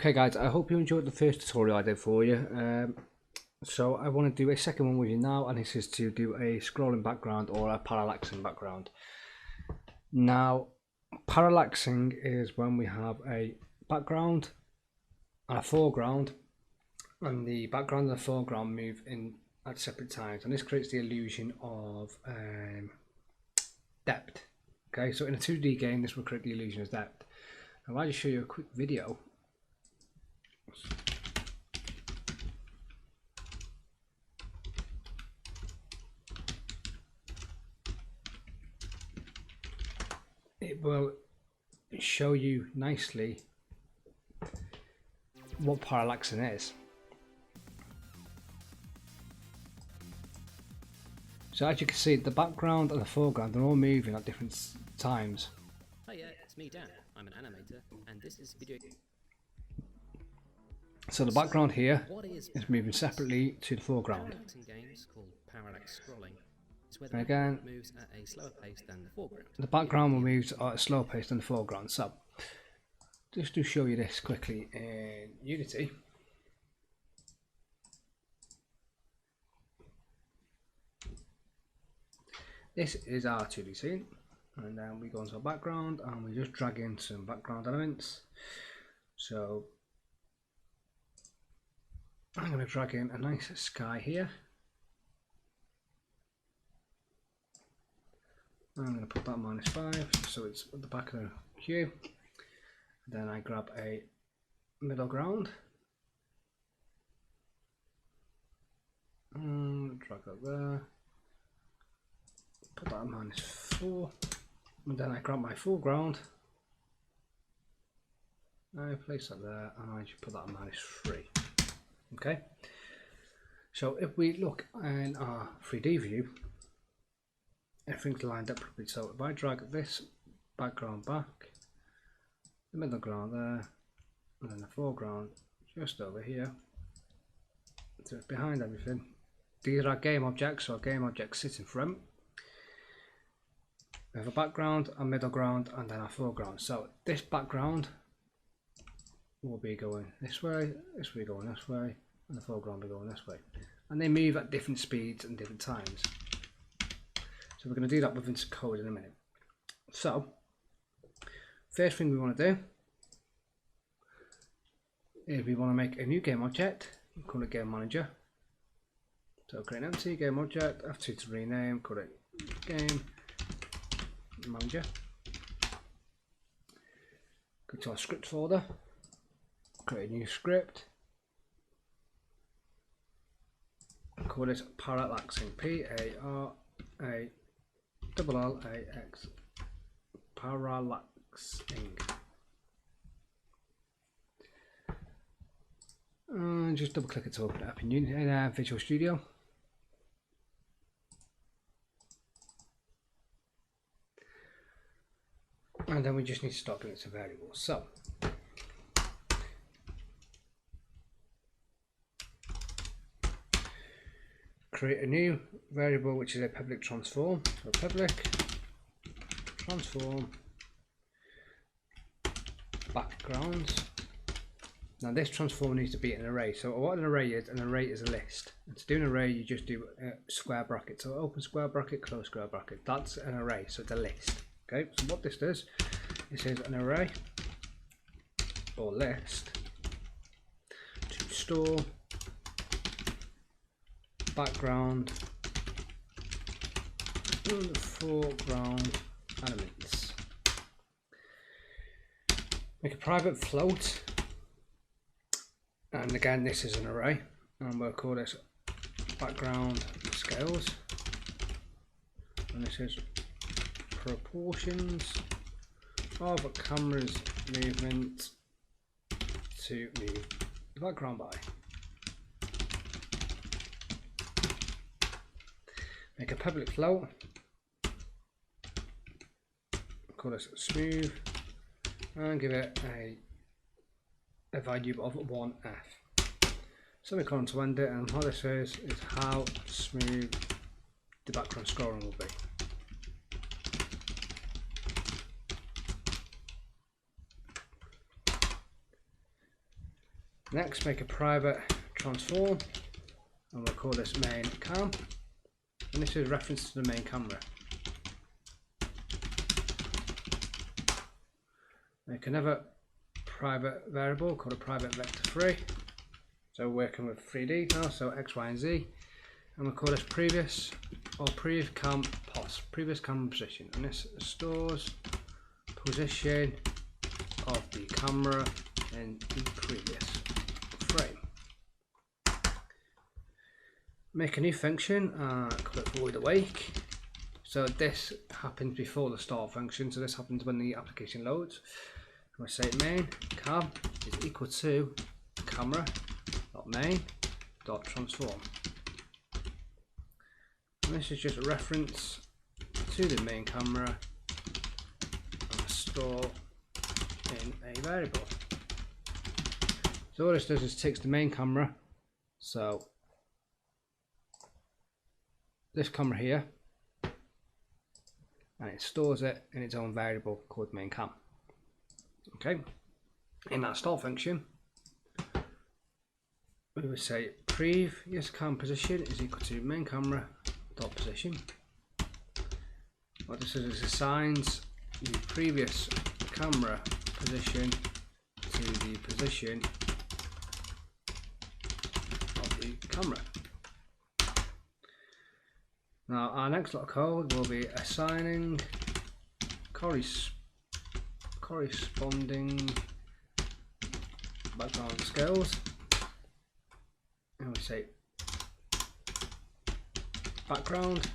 Okay guys, I hope you enjoyed the first tutorial I did for you. So I want to do a second one with you now, and this is to do a scrolling background or a parallaxing background. Now, parallaxing is when we have a background and a foreground, and the background and the foreground move in at separate times, and this creates the illusion of depth. Okay, so in a 2D game, this will create the illusion of depth. Now, I'll just show you a quick video. It will show you nicely what parallaxing is. So as you can see, the background and the foreground, they're all moving at different times. Hiya, it's me Dan. I'm an animator and this is video. So the background here is moving separately to the foreground. Parallaxing games called Parallax Scrolling is where And the again, background moves at a slower pace than the foreground. the background will move at a slower pace than the foreground. So just to show you this quickly in Unity. This is our 2D scene, and then we go into our background and we just drag in some background elements. So I'm going to drag in a nice sky here. I'm going to put that -5 so it's at the back of the cube. Then I grab a middle ground and drag that there. Put that at -4, and then I grab my foreground. I place that there, and I just put that at -3. Okay. So if we look in our 3D view, everything's lined up properly. So if I drag this background back, the middle ground there, and then the foreground just over here, so it's behind everything. These are game objects, so our game objects sit in front. We have a background, a middle ground, and then a foreground. So this background will be going this way, this will be going this way, and the foreground will be going this way. And they move at different speeds and different times. So we're going to do that within some code in a minute. So first thing we want to do is we want to make a new game object, call it game manager. So create an empty game object, F2 to rename, call it game manager. Go to our script folder, create a new script, call it Parallaxing, P-A-R-A-L-L-A-X, Parallaxing. And just double click it to open it up in Visual Studio. And then we just need to start doing some variables. So create a new variable which is a public transform. So public transform backgrounds. Now this transform needs to be an array. So what an array is a list. And to do an array, you just do a square bracket. So open square bracket, close square bracket. That's an array, so it's a list. Okay, so what this does, it says an array or list to store background and foreground elements. Make a private float, and again this is an array, and we'll call this background scales, and this is proportions of a camera's movement to move the background by. Make a public float, call this smooth, and give it a value of 1f. Semicolon to end it, and what this is how smooth the background scrolling will be. Next, make a private transform, and we'll call this main cam, and this is reference to the main camera. Make another private variable called a private vector3. So we're working with 3D now, so X, Y, and Z, and we'll call this previous or previous cam pos, previous camera position, and this stores position of the camera in the previous frame. Make a new function, call it void awake. So this happens before the start function, so this happens when the application loads. We say main cam is equal to camera dot main dot transform. And this is just a reference to the main camera and store in a variable. So all this does is takes the main camera, so this camera here, and it stores it in its own variable called main cam. Okay, in that start function, we would say previous cam position is equal to main camera dot position. What this is assigns the previous camera position to the position of the camera. Now our next lot of code will be assigning corresponding background scales, and we say background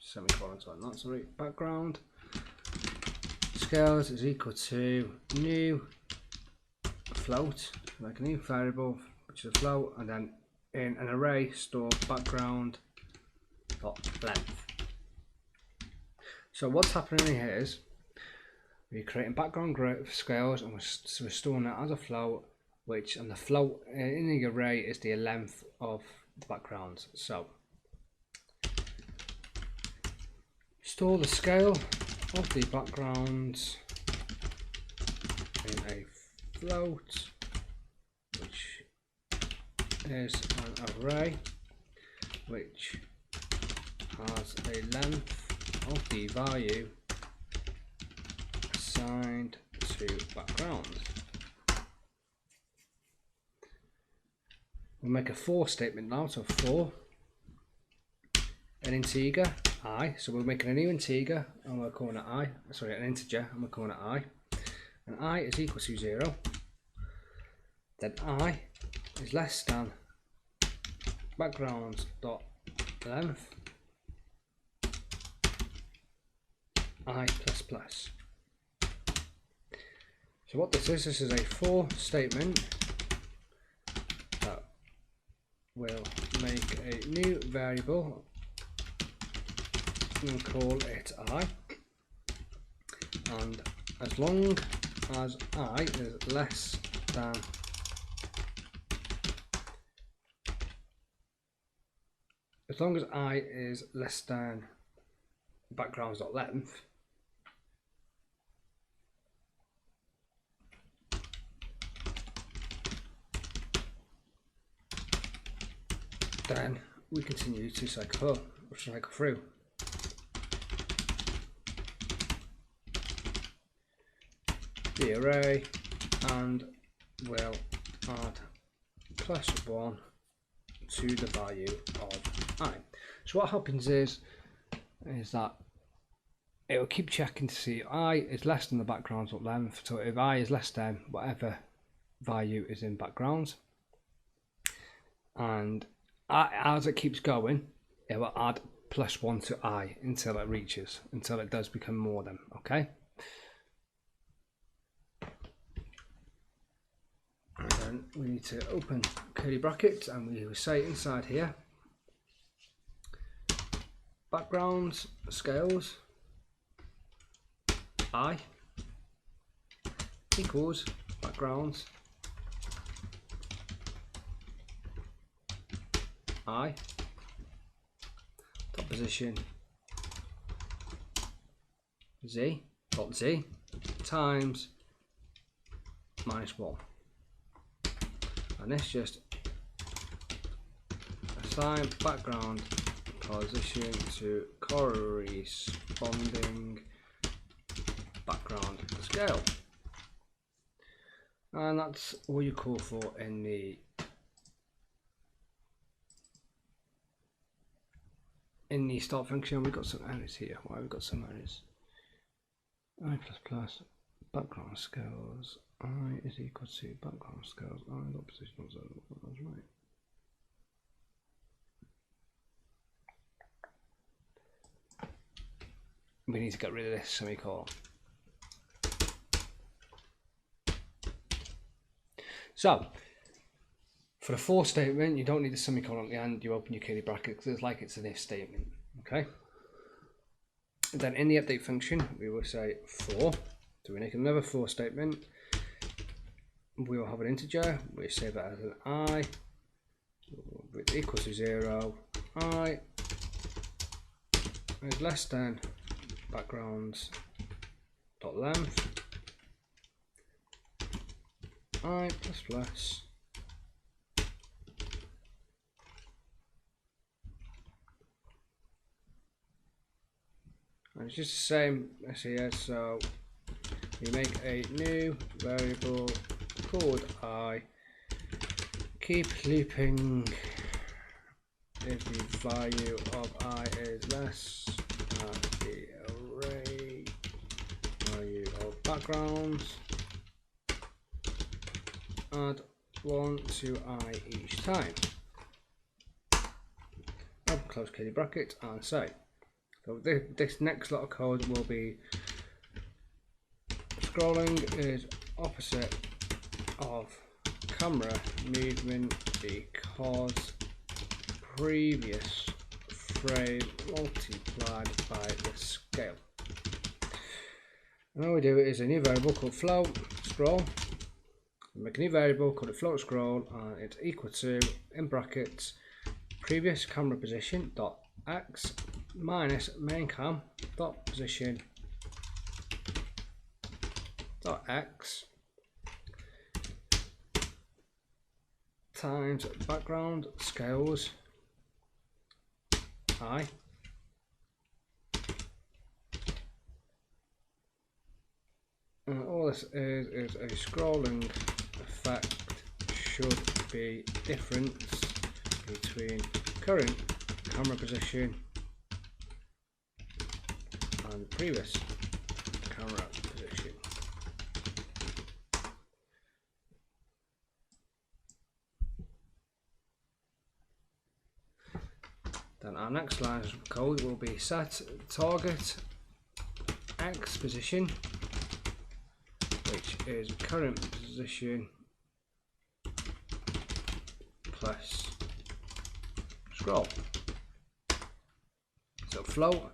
semicolon, sorry, background scales is equal to new float, like a new variable which is a float, and then in an array store background dot length. So what's happening here is we're creating background scales, and we're storing that as a float, which, and the float in the array is the length of the backgrounds. So store the scale of the backgrounds in a float, which is an array which has a length of the value assigned to backgrounds. We'll make a for statement now, so for an integer I, so we're making a new integer and we're calling it I, sorry, an integer and we're calling it I, and I is equal to 0, then I is less than backgrounds dot length I plus plus. So what this is a for statement that will make a new variable and call it I, and as long as I is less than backgrounds.length, then we continue to cycle through. The array, and we'll add +1 to the value of I. So what happens is that it will keep checking to see I is less than the background's length. So if I is less than whatever value is in backgrounds, and as it keeps going, it will add +1 to I until it does become more than, okay? And then we need to open curly brackets, and we will say inside here, backgrounds scales I equals backgrounds I dot position z dot z times -1, and this just assign background position to corresponding background scale, and that's all you call for in the start function. We've got some errors here. Why have we got some errors? I++ background scales I is equal to background scales I dot position. That's right. We need to get rid of this semicolon. So, for the for statement, you don't need a semicolon at the end. You open your curly bracket because it's like it's an if statement. Okay. And then in the update function, we will say for. So we make another for statement. We will have an integer. We save that as an I with equal to 0. I is less than backgrounds dot length I++. And it's just the same as here, so we make a new variable called I, keep looping if the value of I is less than the array value of backgrounds, add 1 to I each time, open close curly bracket, and say. So this next lot of code will be scrolling is opposite of camera movement because previous frame multiplied by the scale. And all we do is a new variable called float scroll. We make a new variable called float scroll, and it's equal to, in brackets, previous camera position dot x minus main cam dot position dot x times background scales I, and all this is a scrolling effect should be difference between current camera position and previous camera position. Then our next line of code will be set target X position, which is current position plus scroll. So float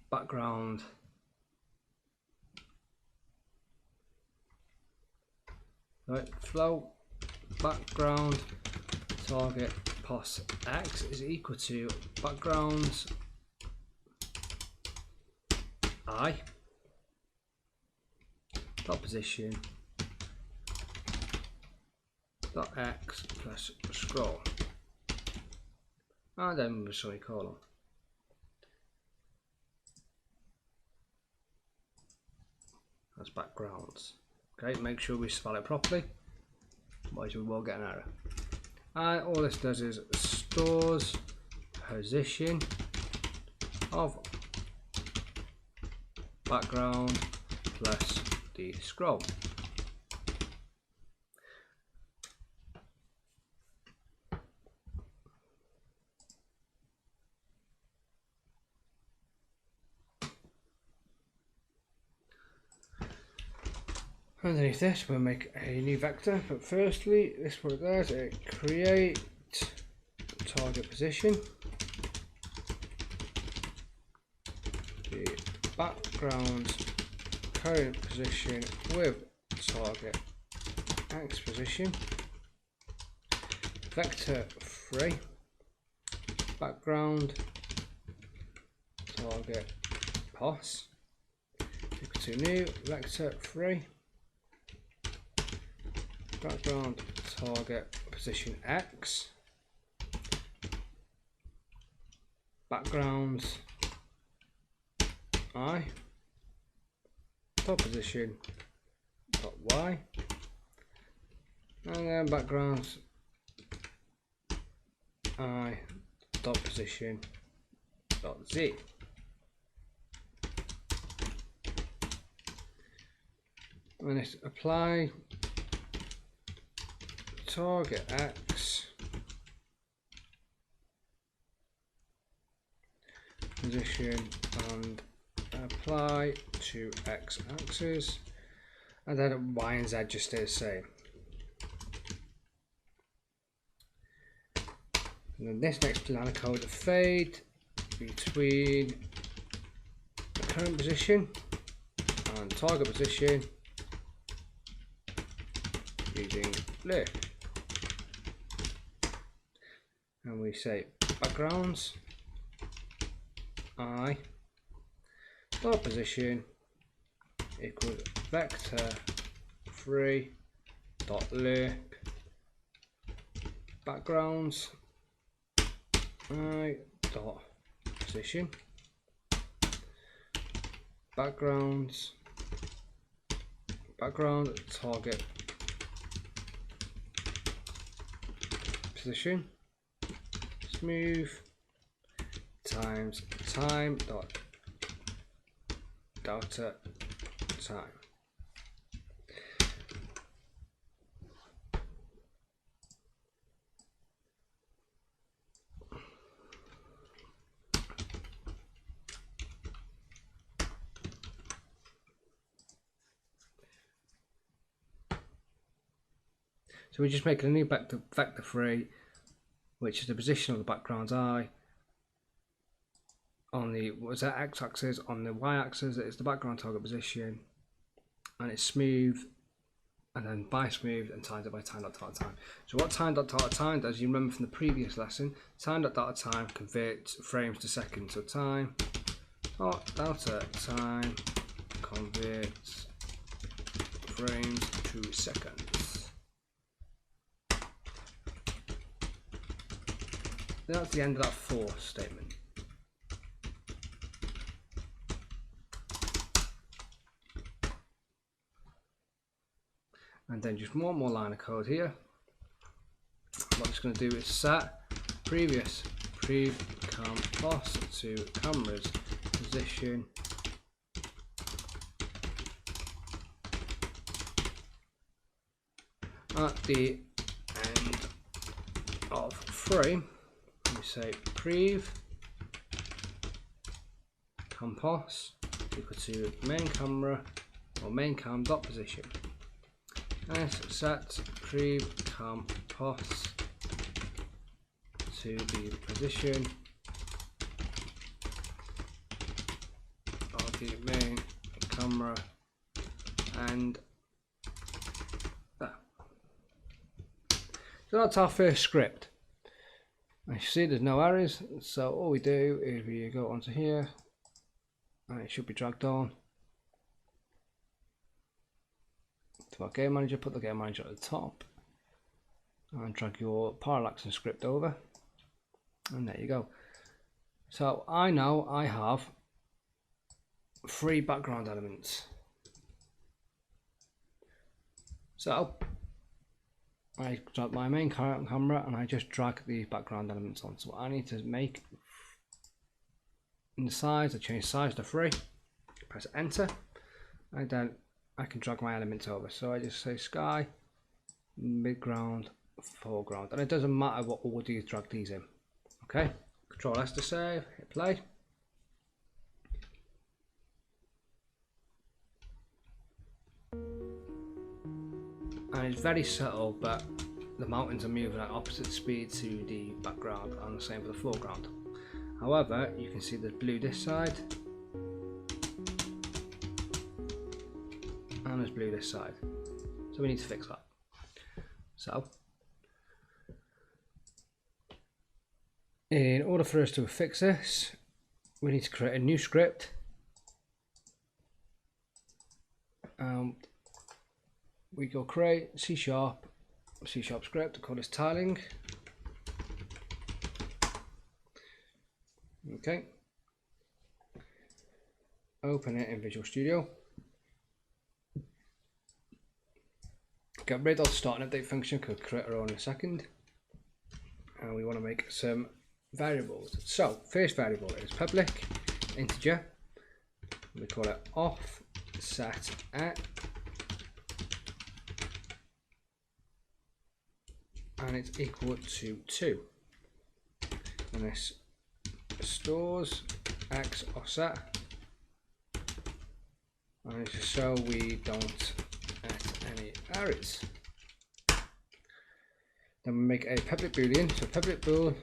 background float background target pos X is equal to backgrounds I dot position dot X plus scroll, and then the semicolon. That's backgrounds. Okay, make sure we spell it properly, otherwise we will get an error. And all this does is stores position of background plus the scroll. Underneath this we'll make a new vector, but firstly this what it does, it create target position, the background current position with target X position, vector 3 background target pos, to new vector 3, background target position X, backgrounds I, top position dot Y, and then backgrounds I dot position dot Z. And it's apply target X position and apply to X axis, and then Y and Z just stay the same. And then this next line of code, fade between the current position and target position using loop. And we say backgrounds I dot position equals vector 3 dot loop backgrounds I dot position backgrounds background target position smooth times time dot delta time. So we're just making a new vector 3, which is the position of the background's I on the x-axis, on the y-axis it's the background target position, and it's smooth, and then by smooth and times it by time dot delta time. So what time dot delta time does, you remember from the previous lesson, time dot delta time converts frames to seconds. So time dot delta time converts frames to seconds. That's the end of that for statement. And then just one more line of code here. What it's going to do is set previous prev cam pos to camera's position at the end of frame. We say prev cam pos equal to main camera or main cam dot position. Set prev cam pos to the position of the main camera and that. So that's our first script. As you see, there's no errors, so all we do is we go onto here and it should be dragged on to our game manager, put the game manager at the top and drag your parallaxing script over, and there you go. So I know I have 3 background elements. So I drag my main camera and I just drag the background elements on. So what I need to make in the size, I change size to 3, press enter, and then I can drag my elements over. So I just say sky, midground, foreground, and it doesn't matter what order you drag these in. Okay, Control S to save, hit play. And it's very subtle, but the mountains are moving at opposite speed to the background, and the same for the foreground. However, you can see there's blue this side and there's blue this side, so we need to fix that. So in order for us to fix this, we need to create a new script, we go create C# script, call this tiling. Okay. Open it in Visual Studio. Get rid of start and update function, could create our own in a second. And we want to make some variables. So first variable is public integer. We call it offset at, and it's equal to 2. And this stores x offset, and it's so we don't get any errors. Then we make a public boolean. So public bool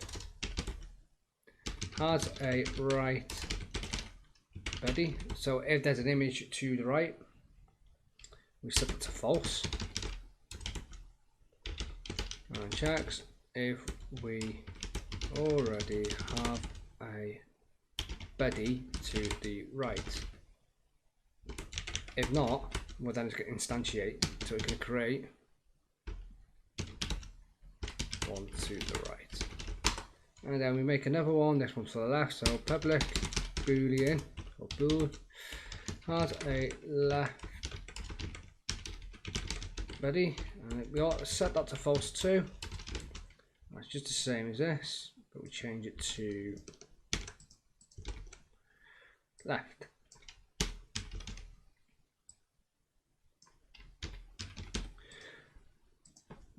has a right buddy. So if there's an image to the right, we set it to false, and checks if we already have a buddy to the right. If not, we'll then just get instantiate, so we can create one to the right. And then we make another one, this one's to the left, so public boolean or bool has a left buddy, and we ought to set that to false too. That's just the same as this, but we change it to left.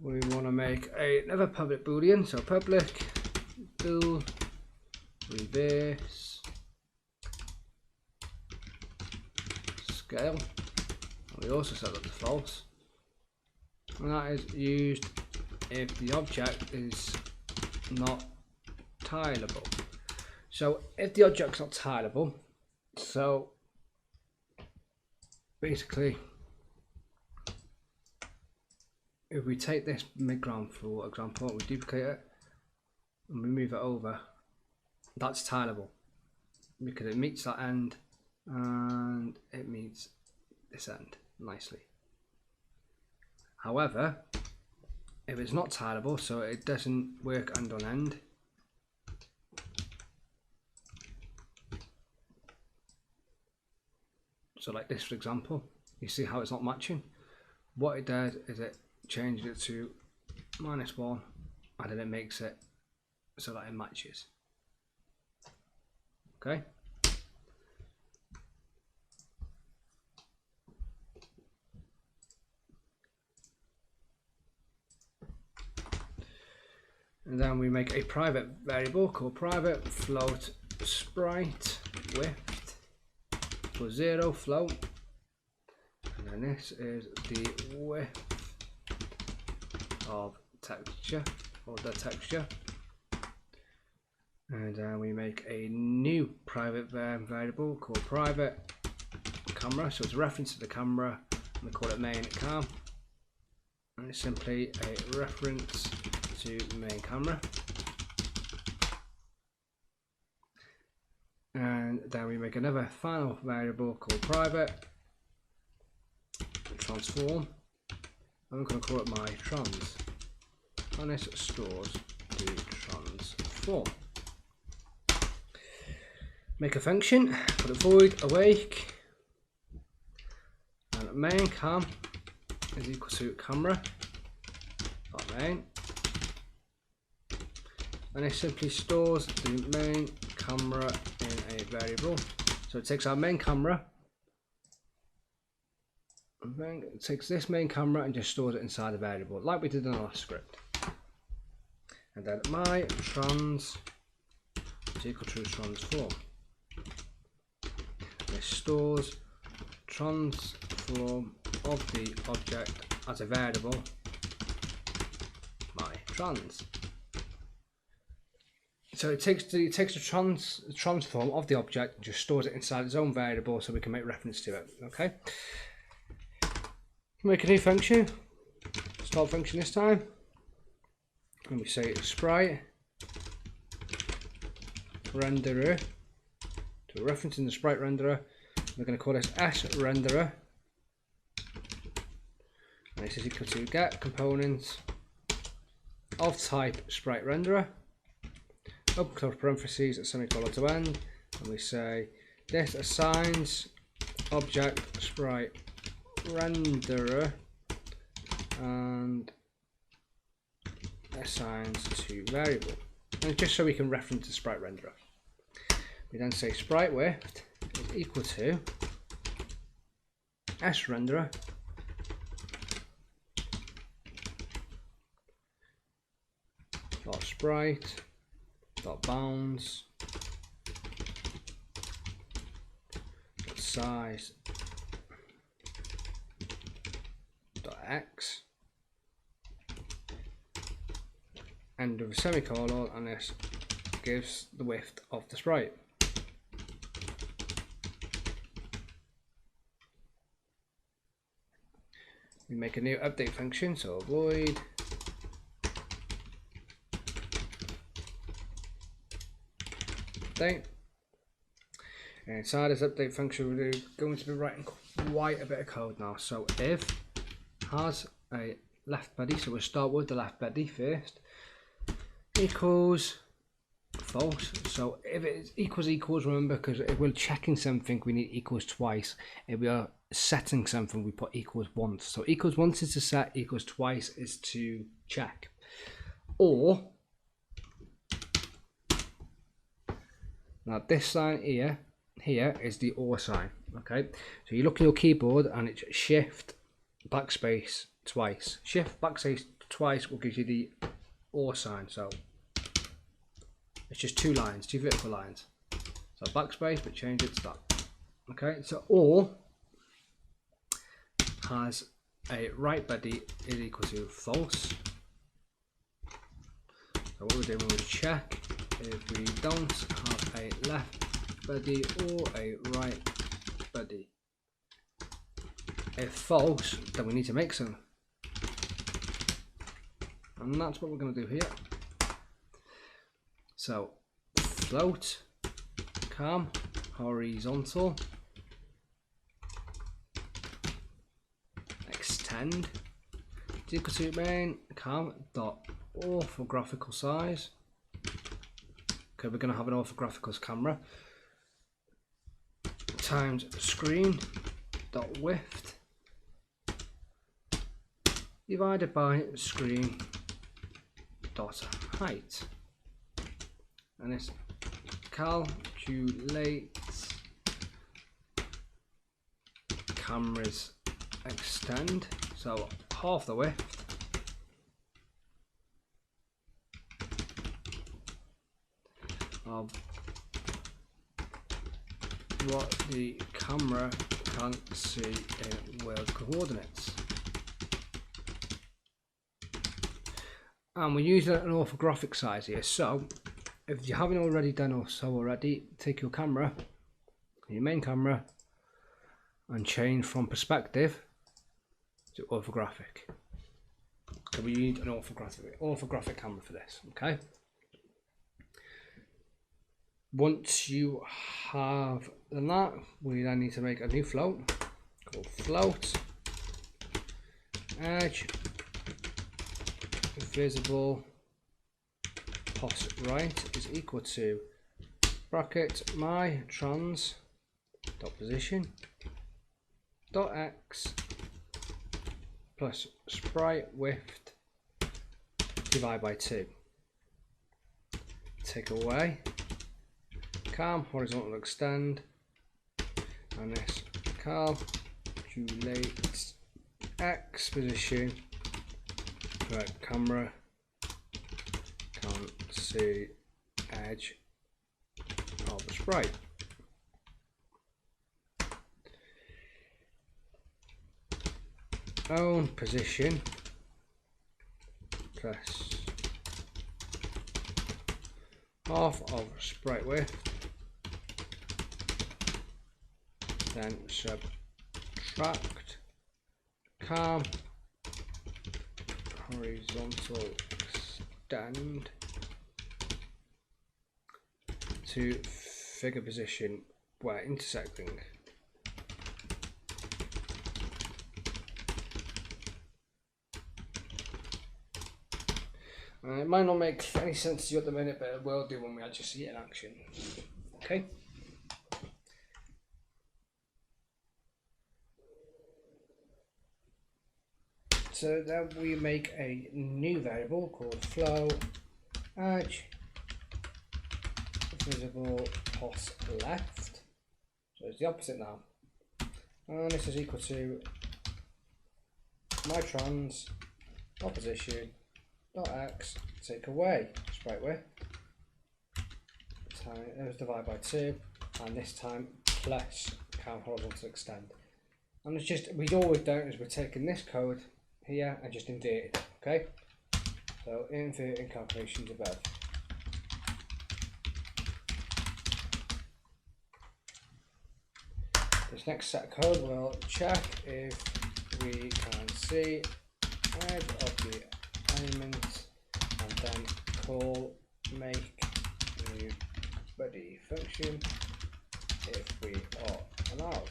We want to make another public boolean, so public bool reverse scale, and we also set that to false, and that is used if the object is not tileable. So if the object's not tileable, so basically if we take this midground for example, we duplicate it and we move it over, that's tileable because it meets that end and it meets this end nicely. However, if it's not tileable, so it doesn't work end on end, so like this for example, you see how it's not matching. What it does is it changes it to -1 and then it makes it so that it matches. Okay. And then we make a private variable called private float sprite width for 0 float, and then this is the width of texture or the texture, and then we make a new private variable called private camera, so it's a reference to the camera, and we call it main cam, and it's simply a reference to main camera. And then we make another final variable called private transform, I'm going to call it my trans, and this stores the transform. Make a function, put it void awake, and main cam is equal to camera main, and it simply stores the main camera in a variable. So it takes our main camera, and then it takes this main camera and just stores it inside the variable like we did in our last script. And then my trans is equal to transform. It stores transform of the object as a variable, my trans. So it takes the transform of the object and just stores it inside its own variable so we can make reference to it. Okay. Make a new function, start function this time, and we say sprite renderer, to reference in the sprite renderer. We're going to call this s renderer, and this is equal to get component of type sprite renderer, open close parentheses, a semicolon to end, and we say this assigns object sprite renderer and assigns to variable, and just so we can reference the sprite renderer. We then say sprite width is equal to sRenderer dot sprite dot bounds dot size dot x, end of a semicolon, and this gives the width of the sprite. We make a new update function, so void update. And inside this update function, we're going to be writing quite a bit of code now. So if has a left body, so we'll start with the left body first, equals false. So if it equals, remember, because if we're checking something, we need equals twice. If we are setting something, we put equals once. So equals once is to set, equals twice is to check. Or now this sign here is the or sign. Okay, so you look at your keyboard and it's shift backspace twice. Shift backspace twice will give you the or sign. So it's just two lines, two vertical lines. So backspace, but change it to that. Okay, so or has a right body is equal to false. So what we're doing, we'll check if we don't have a left body or a right body. If false, then we need to make some. And that's what we're going to do here. So float, cam, horizontal, extend is equal to main cam dot orthographical size. Okay, we're going to have an orthographical camera times screen dot width divided by screen dot height, and this calculates camera's extend, so half the width of what the camera can see in world coordinates. And we're using an orthographic size here, so if you haven't already done so already, take your camera, your main camera, and change from perspective to orthographic. So we need an orthographic camera for this. Okay. Once you have done that, we then need to make a new float called float edge visible pos right is equal to bracket my trans dot position dot x plus sprite width divide by 2. Take away cam horizontal extend, and this calculates x position where camera can't see edge of the sprite. Own position plus half of sprite width, then subtract cam horizontal extend to figure position where intersecting. It might not make any sense to you at the minute, but it will do when we actually see it in action. Okay. So then we make a new variable called flow edge visible pos left. So it's the opposite now. And this is equal to my trans opposition dot x take away sprite width time it was divided by 2, and this time plus count horizontal extend. And it's just, we'd always done is we're taking this code here and just invert it. Okay, so inverting calculations above. This next set of code will check if we can see edge of the element and then call make new body function if we are allowed.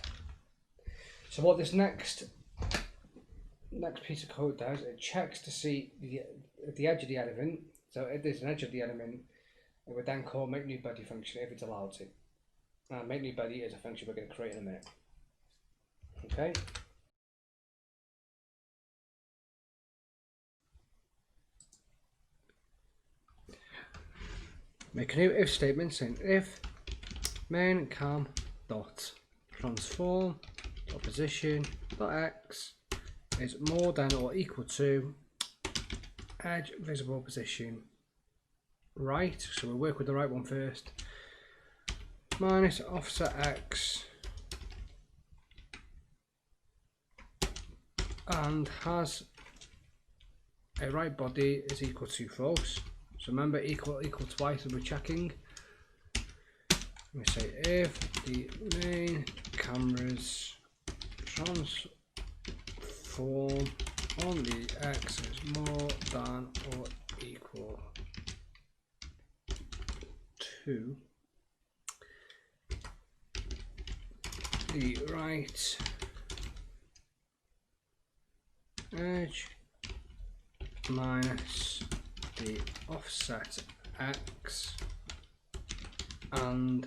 So what this next piece of code does, it checks to see the edge of the element. So if there's an edge of the element, it would then call make new body function if it's allowed to. Make new body is a function we're going to create in a minute. Okay. Make a new if statement saying if main cam dot transform dot position dot x is more than or equal to edge visible position right. So we'll work with the right one first. Minus offset x and has a right body is equal to false. So remember, equal twice as we're checking. We say if the main camera's transform on the x is more than or equal to the right edge minus the offset x and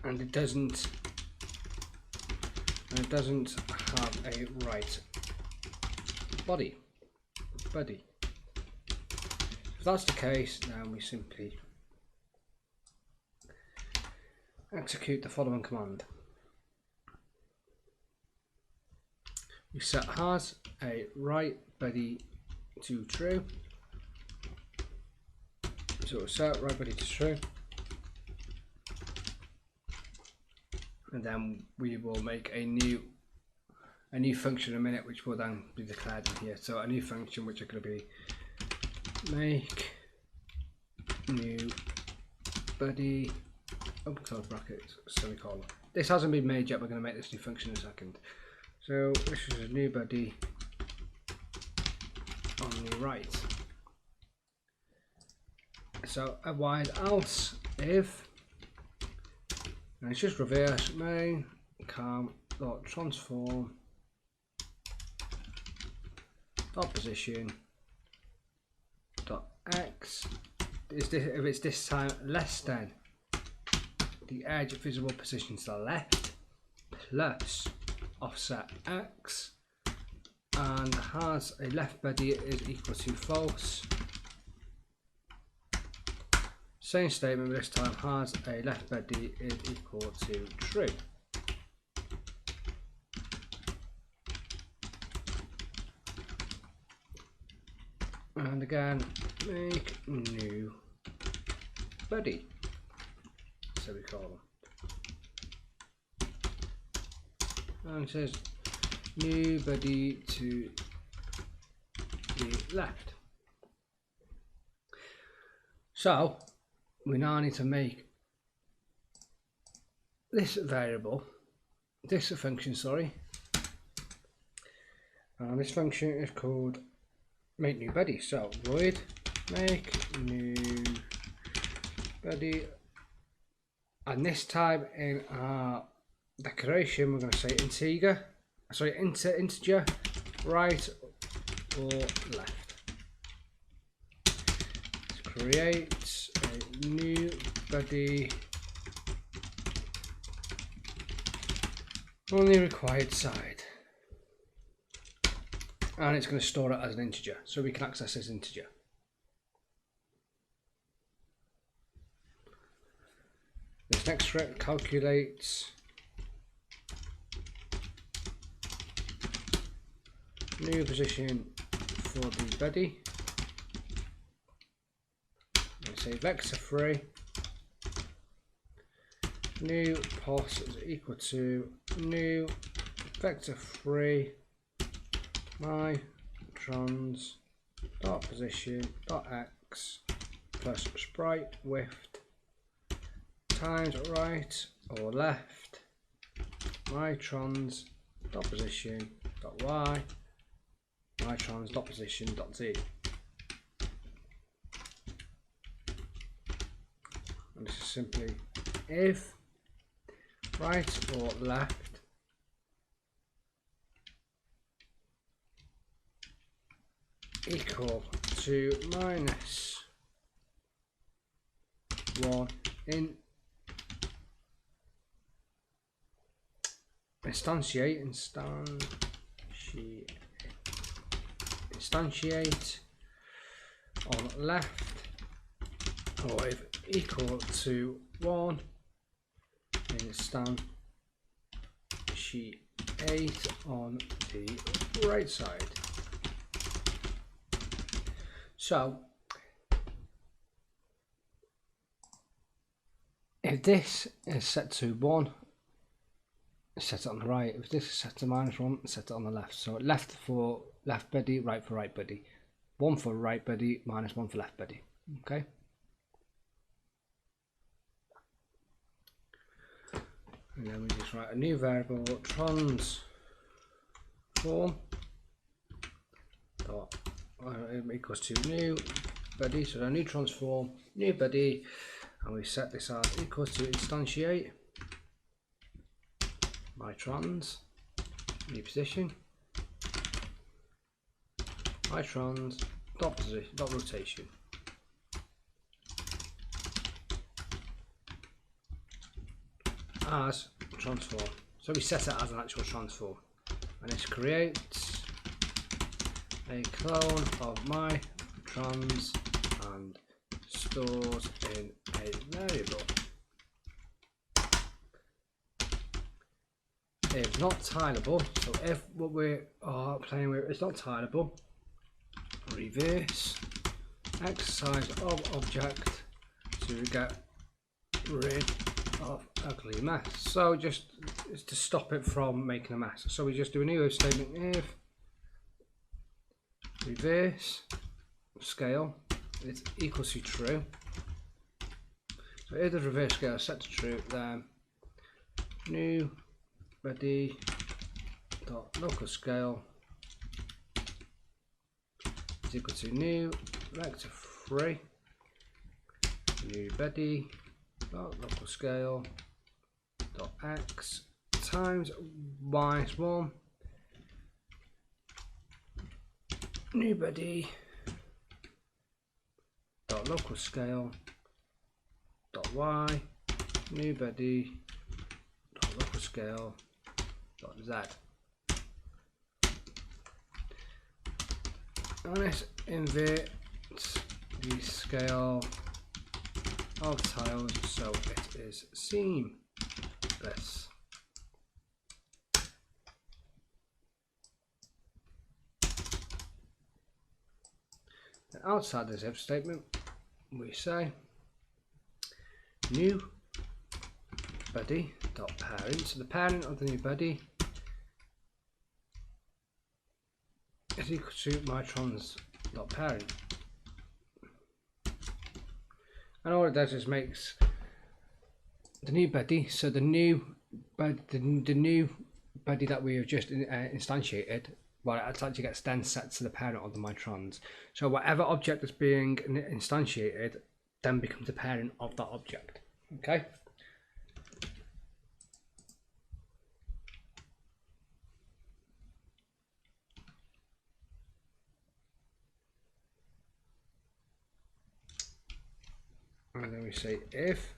it doesn't have a right body. If that's the case, then we simply execute the following command. We set has a right body to true. So we'll set right body to true. And then we will make a new function in a minute, which will then be declared in here. So a new function which are going to be make new body open close brackets semicolon. This hasn't been made yet. We're going to make this new function in a second. So this is a new body on the right. So otherwise else if, and it's just reverse main cam dot transform dot position dot x is this, if it's this time less than the edge visible position to the left plus offset x and has a left body is equal to false. Same statement, but this time has a left body is equal to true. And again, make new body semicolon. And it says new body to the left. So we now need to make this variable, this function, sorry. And this function is called make new body. So void make new body, and this time in our declaration we're going to say integer. sorry, integer, right or left. Let's create a new body on the required side. And it's going to store it as an integer, so we can access this integer. This next script calculates new position for the body. Let's say vector3 new pos is equal to new vector3 my trans dot position dot x plus sprite width times right or left my trans dot position dot y my trans dot position dot z. And this is simply if right or left equal to minus 1 instantiate on left, or if equal to 1 instantiate on the right side. So if this is set to 1, set it on the right. If this is set to -1, set it on the left. So left for left body, right for right body. 1 for right body, -1 for left body. Okay. And then we just write a new variable transform dot equals to new body. So a new transform, new body, and we set this as equals to instantiate my trans, new position, my trans dot position dot rotation. As transform. So we set it as an actual transform, and this creates a clone of my trans and stores in a variable. If not tileable, so if what we are playing with is not tileable, reverse exercise of object to get rid of ugly mess. So just it's to stop it from making a mess. So we just do a new if statement if reverse scale is equals to true. So if the reverse scale is set to true, then new body dot local scale is equal to new vector3 new body dot local scale dot x times -1 new body dot local scale dot y new body dot local scale dot z. And let's invert the scale of tiles so it is seamless. And outside this if statement we say new body dot parent. So the parent of the new body is equal to my trans dot parent. And all it does is makes the new body, so the new body that we have just instantiated, well, it actually gets then set to the parent of the my trans. So whatever object is being instantiated then becomes the parent of that object. Okay. and then we say if,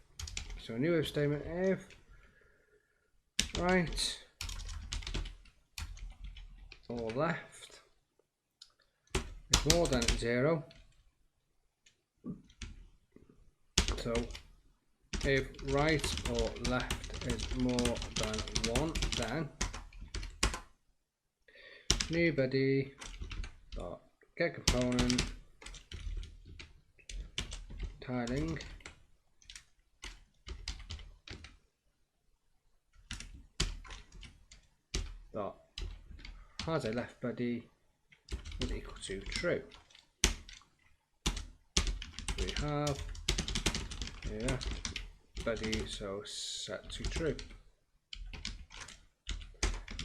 so a new if statement, if right or left is more than 0, so if right or left is more than 1, then new body dot get component tiling dot has a left body is equal to true. We have left body, so set to true.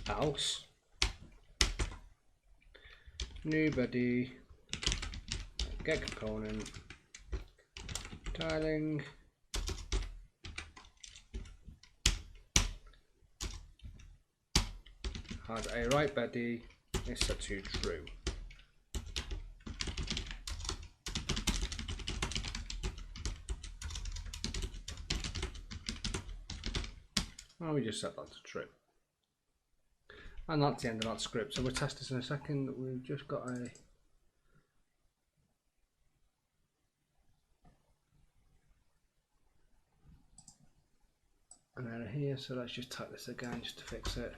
Else new body get component tiling has a right body is set to true. And we just set that to true. And that's the end of that script. So we'll test this in a second. We've just got an error here, so let's just type this again just to fix it.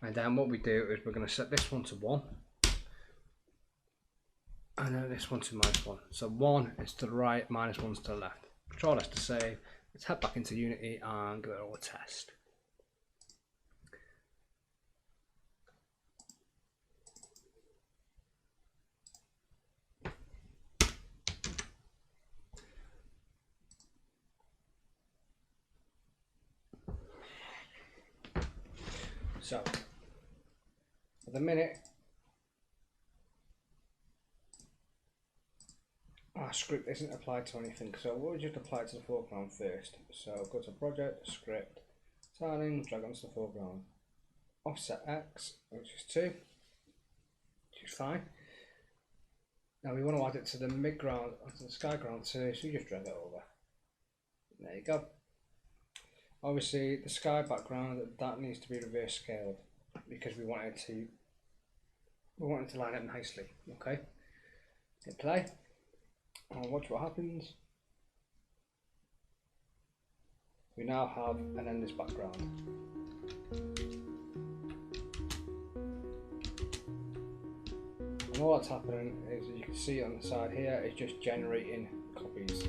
And then what we do is we're going to set this one to 1 and then this one to -1. So 1 is to the right, -1 is to the left. Control S to save. Let's head back into Unity and give it all a test. So, at the minute, our script isn't applied to anything, so we'll just apply it to the foreground first. So go to project, script, tiling, drag onto the foreground. Offset X, which is 2, which is fine. Now we want to add it to the midground, to the sky ground too, so you just drag it over. There you go. Obviously the sky background, that needs to be reverse scaled because we want it to line up nicely. Okay, hit play and watch what happens. We now have an endless background. And all that's happening is, you can see on the side here, it's just generating copies.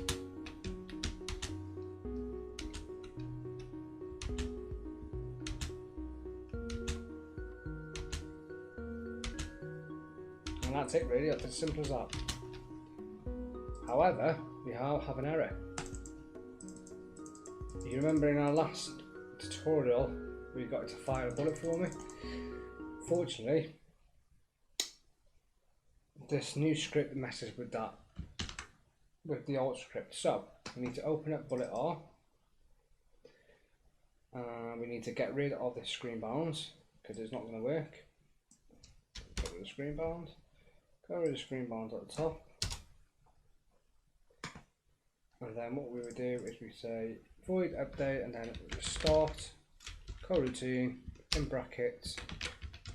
And that's it really, that's as simple as that. However, we now have an error. You remember in our last tutorial, we got it to fire a bullet for me. Fortunately, this new script messes with that, with the old script. So we need to open up bullet R. We need to get rid of the screen bounds because it's not going to work. Get rid of the screen bounds. Get rid of the screen bounds at the top. And then what we would do is we say void update and then start coroutine in brackets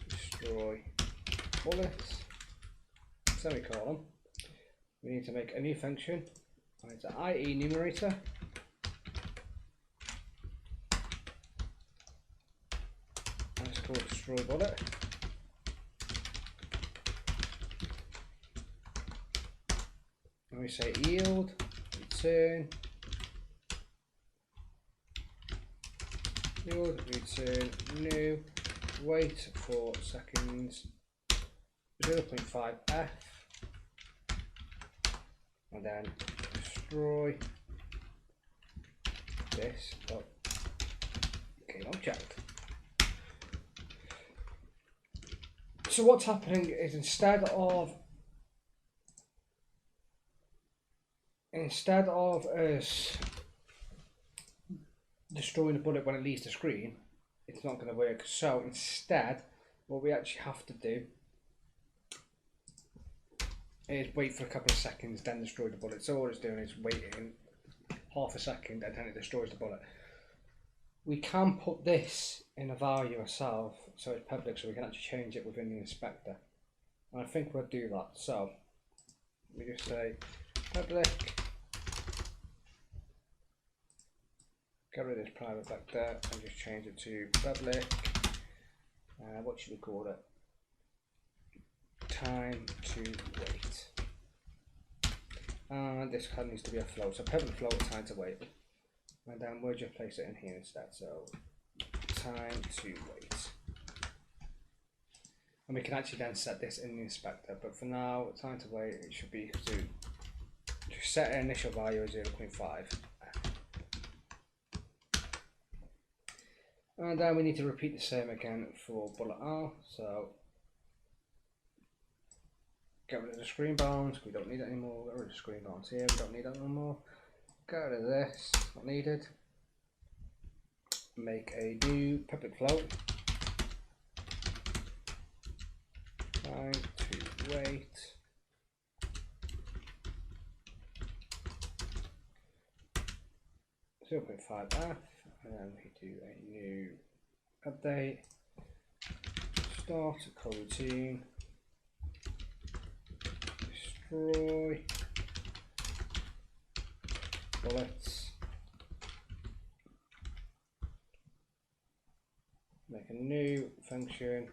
destroy bullets semicolon. We need to make a new function and it's an IE numerator. And it's called destroy bullet. And we say yield return new wait 4 seconds 0.5 f and then destroy this object. So what's happening is instead of us destroying the bullet when it leaves the screen, it's not going to work. So instead, what we actually have to do is wait for a couple of seconds, then destroy the bullet. So all it's doing is waiting half a second and then it destroys the bullet. We can put this in a value ourselves, so it's public, so we can actually change it within the inspector. And I think we'll do that. So we just say public, get rid of this private vector and just change it to public. What should we call it? Time to wait. And this card needs to be a float, so public float, time to wait. And then we'll just place it in here instead, so time to wait. And we can actually then set this in the inspector, but for now, time to wait, it should be to set an initial value as 0.5. And then we need to repeat the same again for bullet R, so get rid of the screen bounds, we don't need it anymore. Get rid of the screen bounds here, we don't need that anymore. Get rid of this, not needed. Make a new public float. Time to wait. (0.5f), and then we do a new update. Start a coroutine. Destroy bullets. Make a new function.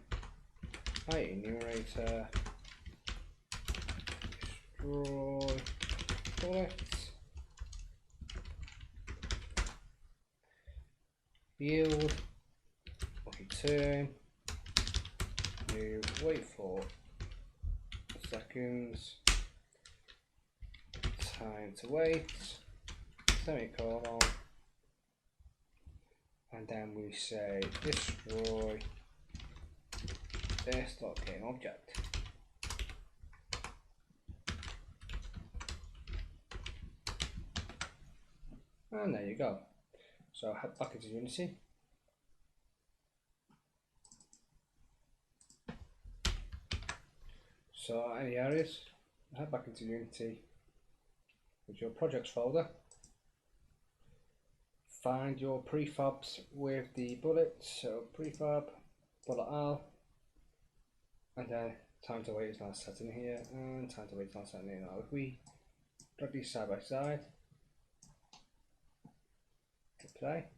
Enumerator. Destroy bullets. Yield. Return. New. Wait for seconds. Time to wait. Semicolon. And then we say destroy this.game object. And there you go. So head back into Unity. So any areas, head back into Unity with your projects folder. Find your prefabs with the bullets, so prefab, bullet R, and then time to wait is now set in here, and time to wait is now set in here. Now if we drag these side by side, hit play,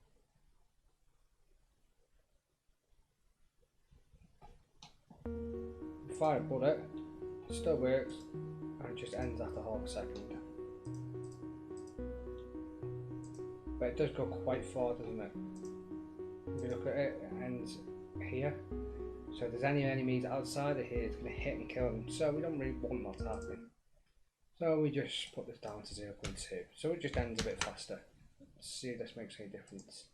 fire a bullet, it still works, and it just ends after half a second. But it does go quite far, doesn't it? If you look at it, it ends here. So if there's any enemies outside of here, it's going to hit and kill them. So we don't really want that to happen. So we just put this down to 0.2. So it just ends a bit faster. Let's see if this makes any difference.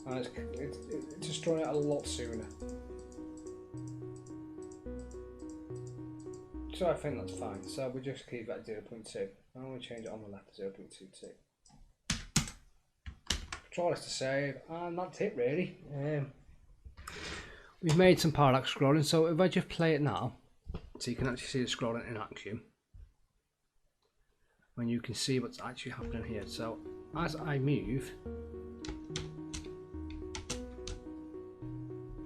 And it's destroying it a lot sooner. So I think that's fine. So we just keep it at 0.2. And we change it on the left to 0.22. Control is to save, and that's it really. We've made some parallax scrolling, so if I just play it now, so you can actually see the scrolling in action. When you can see what's actually happening here. So as I move,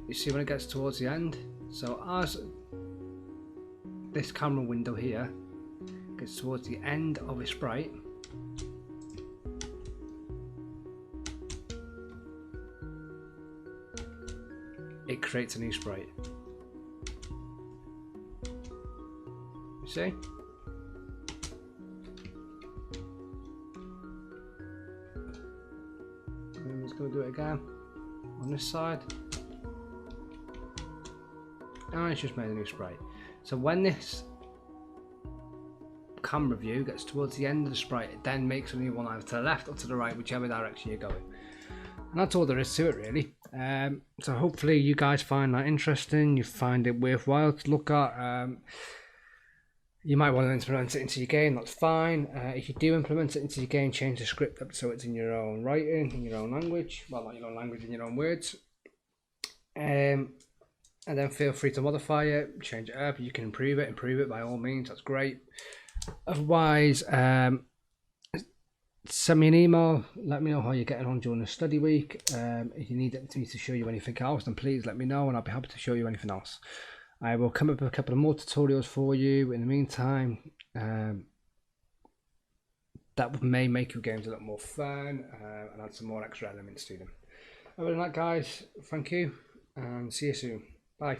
you see when it gets towards the end. So as this camera window here gets towards the end of a sprite, it creates a new sprite. You see? And it's going to do it again on this side. And it's just made a new sprite. So when this camera view gets towards the end of the sprite, it then makes a new one either to the left or to the right, whichever direction you're going. And that's all there is to it really. So hopefully you guys find that interesting, you find it worthwhile to look at. You might want to implement it into your game, that's fine. If you do implement it into your game, change the script up so it's in your own writing, in your own language. Well, not your own language, in your own words. And then feel free to modify it, change it up. You can improve it by all means. That's great. Otherwise, send me an email. Let me know how you're getting on during the study week. If you need me to show you anything else, then please let me know, and I'll be happy to show you anything else. I will come up with a couple of more tutorials for you in the meantime. That may make your games a little more fun and add some more extra elements to them. Other than that, guys, thank you and see you soon. Bye.